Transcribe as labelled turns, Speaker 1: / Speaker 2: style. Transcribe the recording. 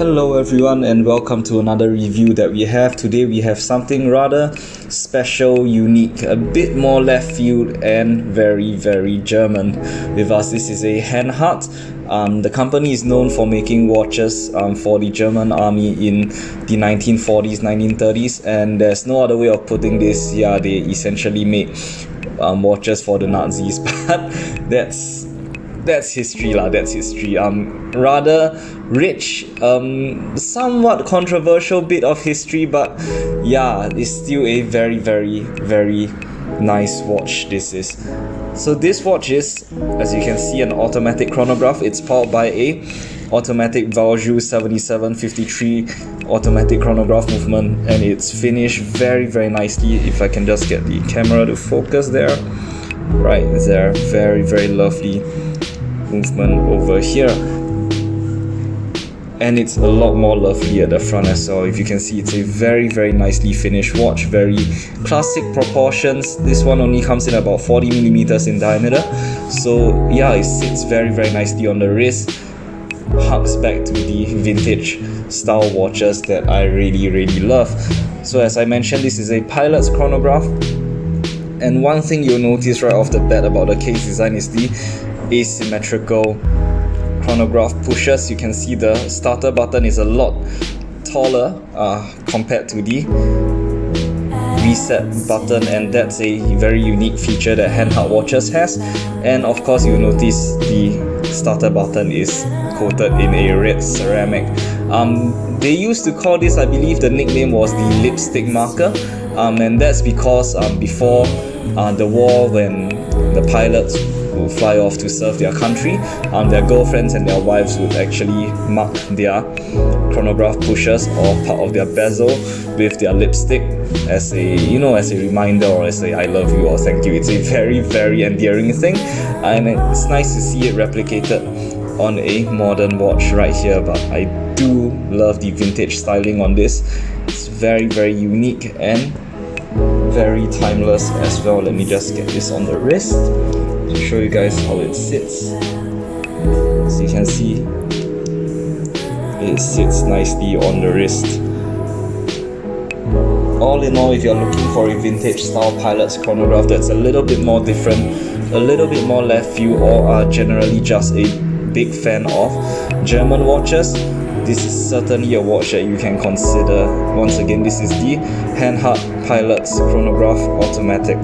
Speaker 1: Hello everyone and welcome to another review that we have. Today we have something rather special, unique, a bit more left field and very German with us. This is a Hanhart. The company is known for making watches for the German army in the 1940s, 1930s, and there's no other way of putting this. Yeah, they essentially made watches for the Nazis, but that's history lah. That's history. Rather rich, somewhat controversial bit of history, but yeah, it's still a very nice watch. This is. So this watch is, as you can see, an automatic chronograph. It's powered by a automatic Valjoux 7753 automatic chronograph movement, and it's finished very nicely. If I can just get the camera to focus there, right there, very lovely movement over here, and it's a lot more lovely at the front as well. If you can see, it's a very nicely finished watch, very classic proportions. This one only comes in about 40mm in diameter, so yeah, it sits very nicely on the wrist, harks back to the vintage style watches that I really love. So as I mentioned, this is a pilot's chronograph, and one thing you'll notice right off the bat about the case design is the asymmetrical chronograph pushers. You can see the starter button is a lot taller compared to the reset button, and that's a very unique feature that Hanhart watches has. And of course, you'll notice the starter button is coated in a red ceramic. They used to call this, I believe the nickname was the lipstick marker, and that's because before the war, when the pilots will fly off to serve their country, their girlfriends and their wives would actually mark their chronograph pushers or part of their bezel with their lipstick as a, as a reminder, or as a I love you or thank you. It's a very endearing thing, and it's nice to see it replicated on a modern watch right here. But I do love the vintage styling on this. It's very unique and very timeless as well. Let me just get this on the wrist to show you guys how it sits. So you can see it sits nicely on the wrist. All in all, if you're looking for a vintage style pilot's chronograph that's a little bit more different, a little bit more left field, or are generally just a big fan of German watches, this is certainly a watch that you can consider. Once again, this is the Hanhart Pilot's chronograph automatic.